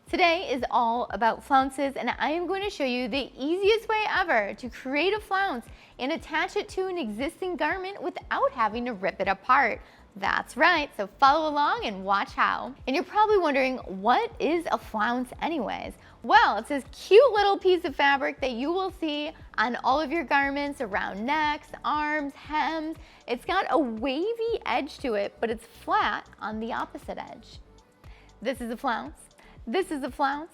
Today is all about flounces, and I am going to show you the easiest way ever to create a flounce and attach it to an existing garment without having to rip it apart. That's right, so follow along and watch how. And you're probably wondering, what is a flounce anyways? Well, it's this cute little piece of fabric that you will see on all of your garments, around necks, arms, hems. It's got a wavy edge to it, but it's flat on the opposite edge. This is a flounce. This is a flounce.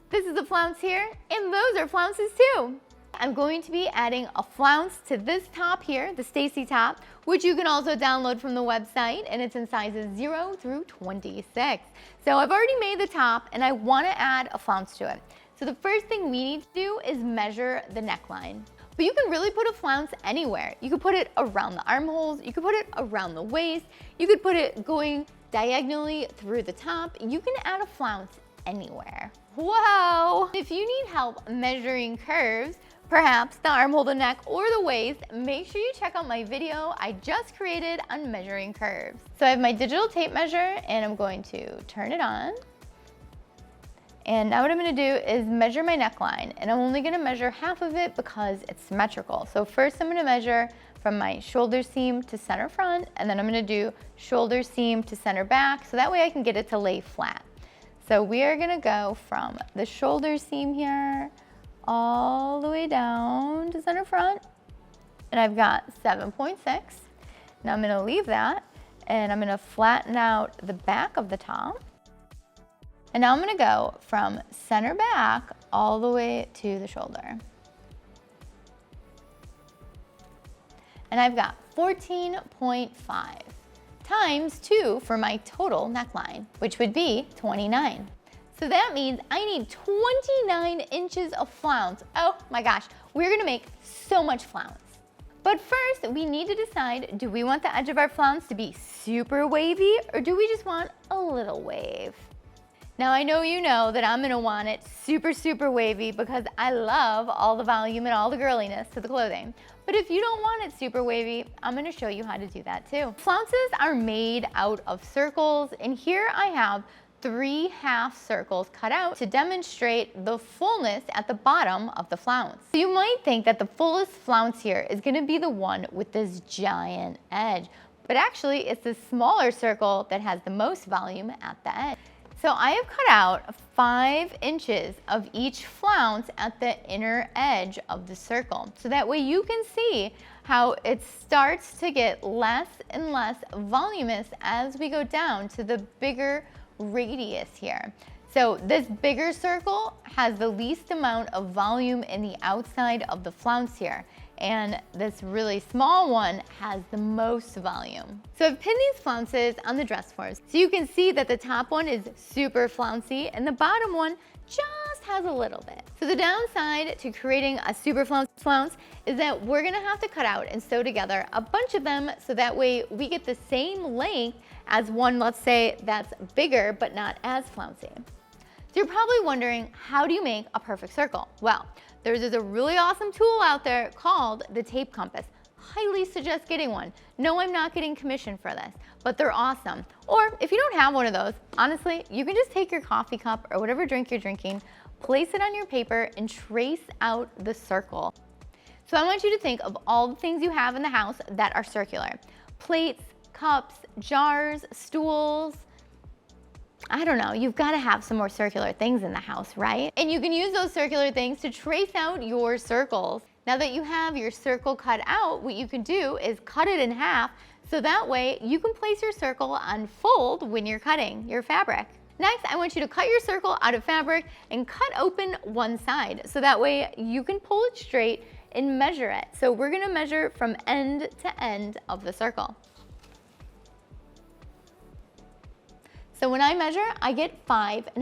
This is a flounce here, and those are flounces too. I'm going to be adding a flounce to this top here, the Stacy top, which you can also download from the website, and it's in sizes 0 through 26. So I've already made the top, and I want to add a flounce to it. So the first thing we need to do is measure the neckline. But you can really put a flounce anywhere. You could put it around the armholes, you could put it around the waist, you could put it going diagonally through the top. You can add a flounce anywhere. Whoa! If you need help measuring curves, perhaps the armhole, the neck, or the waist, make sure you check out my video I just created on measuring curves. So I have my digital tape measure, and I'm going to turn it on. And now what I'm gonna do is measure my neckline, and I'm only gonna measure half of it because it's symmetrical. So first I'm gonna measure from my shoulder seam to center front, and then I'm gonna do shoulder seam to center back, so that way I can get it to lay flat. So we are gonna go from the shoulder seam here all the way down to center front, and I've got 7.6. Now I'm gonna leave that, and I'm gonna flatten out the back of the top. And now I'm gonna go from center back all the way to the shoulder. And I've got 14.5 times 2 for my total neckline, which would be 29. So that means I need 29 inches of flounce. Oh my gosh, we're gonna make so much flounce. But first, we need to decide, do we want the edge of our flounce to be super wavy, or do we just want a little wave? Now I know you know that I'm gonna want it super, super wavy because I love all the volume and all the girliness to the clothing. But if you don't want it super wavy, I'm gonna show you how to do that too. Flounces are made out of circles, and here I have 3 half circles cut out to demonstrate the fullness at the bottom of the flounce. So you might think that the fullest flounce here is gonna be the one with this giant edge, but actually it's the smaller circle that has the most volume at the edge. So I have cut out 5 inches of each flounce at the inner edge of the circle. So that way you can see how it starts to get less and less voluminous as we go down to the bigger radius here. So this bigger circle has the least amount of volume in the outside of the flounce here, and this really small one has the most volume. So I've pinned these flounces on the dress forms, so you can see that the top one is super flouncy and the bottom one just has a little bit. So the downside to creating a super flounce is that we're gonna have to cut out and sew together a bunch of them so that way we get the same length as one, let's say, that's bigger but not as flouncy. So you're probably wondering, how do you make a perfect circle? Well, there's a really awesome tool out there called the tape compass. Highly suggest getting one. No, I'm not getting commission for this, but they're awesome. Or if you don't have one of those, honestly, you can just take your coffee cup or whatever drink you're drinking, place it on your paper and trace out the circle. So I want you to think of all the things you have in the house that are circular. Plates, cups, jars, stools. I don't know, you've got to have some more circular things in the house, right? And you can use those circular things to trace out your circles. Now that you have your circle cut out, what you can do is cut it in half so that way you can place your circle on fold when you're cutting your fabric. Next, I want you to cut your circle out of fabric and cut open one side so that way you can pull it straight and measure it. So we're gonna measure from end to end of the circle. So when I measure, I get 5.5.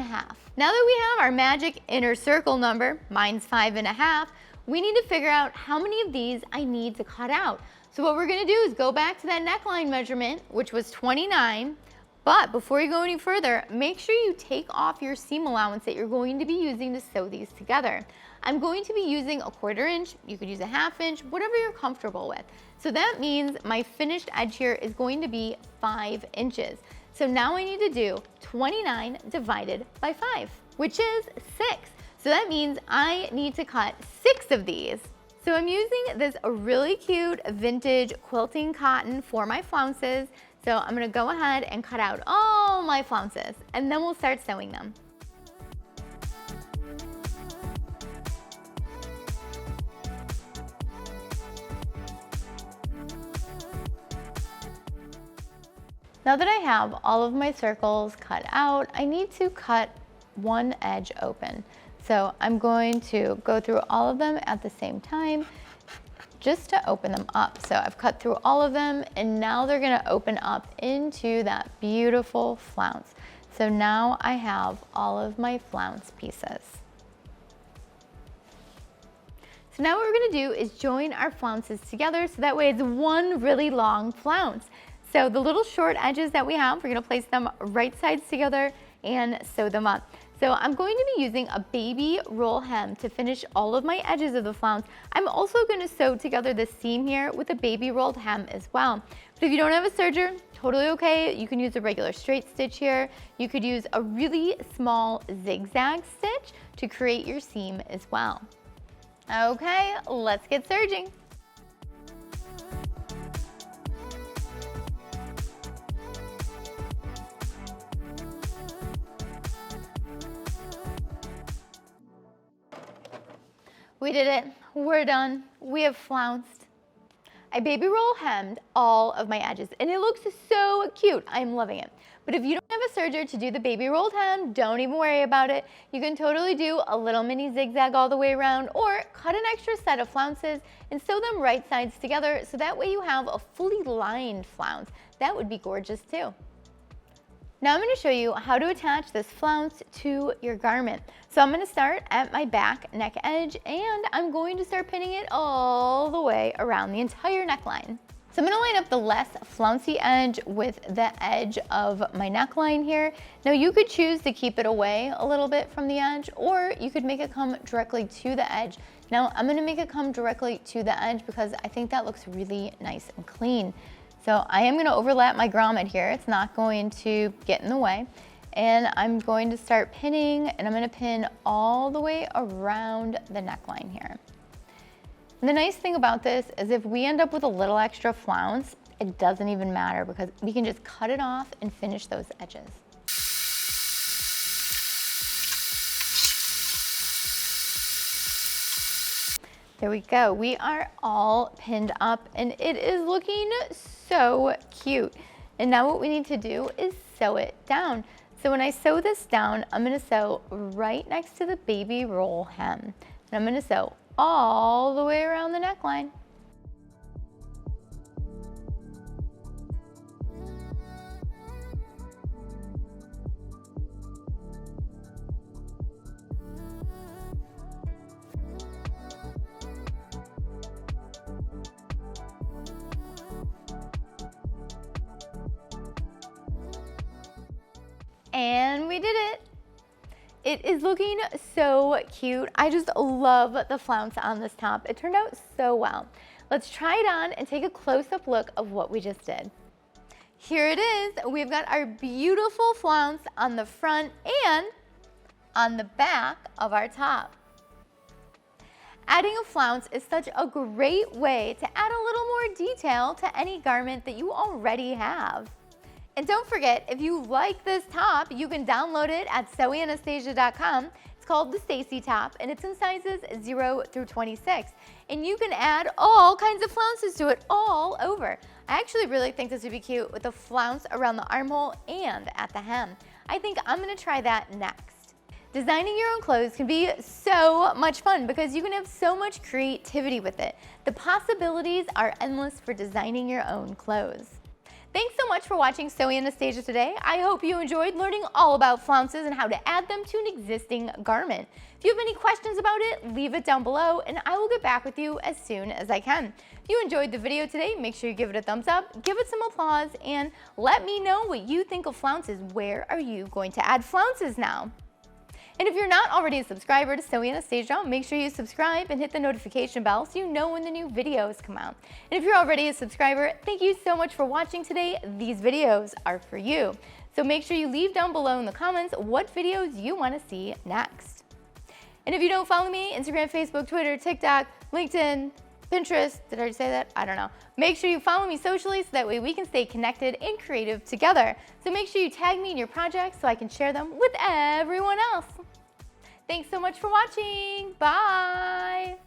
Now that we have our magic inner circle number, mine's 5.5, we need to figure out how many of these I need to cut out. So what we're gonna do is go back to that neckline measurement, which was 29, but before you go any further, make sure you take off your seam allowance that you're going to be using to sew these together. I'm going to be using a 1/4 inch, you could use a 1/2 inch, whatever you're comfortable with. So that means my finished edge here is going to be 5 inches. So now I need to do 29 divided by 5, which is 6. So that means I need to cut 6 of these. So I'm using this really cute vintage quilting cotton for my flounces. So I'm gonna go ahead and cut out all my flounces, and then we'll start sewing them. Now that I have all of my circles cut out, I need to cut one edge open. So I'm going to go through all of them at the same time just to open them up. So I've cut through all of them, and now they're gonna open up into that beautiful flounce. So now I have all of my flounce pieces. So now what we're gonna do is join our flounces together so that way it's one really long flounce. So the little short edges that we have, we're gonna place them right sides together and sew them up. So I'm going to be using a baby roll hem to finish all of my edges of the flounce. I'm also gonna sew together the seam here with a baby rolled hem as well. But if you don't have a serger, totally okay. You can use a regular straight stitch here. You could use a really small zigzag stitch to create your seam as well. Okay, let's get serging. We did it, we're done, we have flounced. I baby roll hemmed all of my edges and it looks so cute, I'm loving it. But if you don't have a serger to do the baby rolled hem, don't even worry about it. You can totally do a little mini zigzag all the way around or cut an extra set of flounces and sew them right sides together so that way you have a fully lined flounce. That would be gorgeous too. Now I'm going to show you how to attach this flounce to your garment. So I'm going to start at my back neck edge and I'm going to start pinning it all the way around the entire neckline. So I'm going to line up the less flouncy edge with the edge of my neckline here. Now you could choose to keep it away a little bit from the edge or you could make it come directly to the edge. Now I'm going to make it come directly to the edge because I think that looks really nice and clean. So I am going to overlap my grommet here. It's not going to get in the way. And I'm going to start pinning, and I'm going to pin all the way around the neckline here. And the nice thing about this is if we end up with a little extra flounce, it doesn't even matter because we can just cut it off and finish those edges. There we go. We are all pinned up and it is looking so cute. And now what we need to do is sew it down. So when I sew this down, I'm going to sew right next to the baby roll hem. And I'm going to sew all the way around the neckline. And we did it. It is looking so cute. I just love the flounce on this top. It turned out so well. Let's try it on and take a close-up look of what we just did. Here it is. We've got our beautiful flounce on the front and on the back of our top. Adding a flounce is such a great way to add a little more detail to any garment that you already have. And don't forget, if you like this top, you can download it at sewinganastasia.com. It's called the Stacy top, and it's in sizes 0 through 26. And you can add all kinds of flounces to it all over. I actually really think this would be cute with a flounce around the armhole and at the hem. I think I'm gonna try that next. Designing your own clothes can be so much fun because you can have so much creativity with it. The possibilities are endless for designing your own clothes. Thanks so much for watching Sewing Anastasia today. I hope you enjoyed learning all about flounces and how to add them to an existing garment. If you have any questions about it, leave it down below and I will get back with you as soon as I can. If you enjoyed the video today, make sure you give it a thumbs up, give it some applause, and let me know what you think of flounces. Where are you going to add flounces now? And if you're not already a subscriber to Sewing Anastasia, make sure you subscribe and hit the notification bell so you know when the new videos come out. And if you're already a subscriber, thank you so much for watching today. These videos are for you. So make sure you leave down below in the comments what videos you want to see next. And if you don't follow me, Instagram, Facebook, Twitter, TikTok, LinkedIn, Pinterest, did I already say that? I don't know. Make sure you follow me socially so that way we can stay connected and creative together. So make sure you tag me in your projects so I can share them with everyone else. Thanks so much for watching. Bye.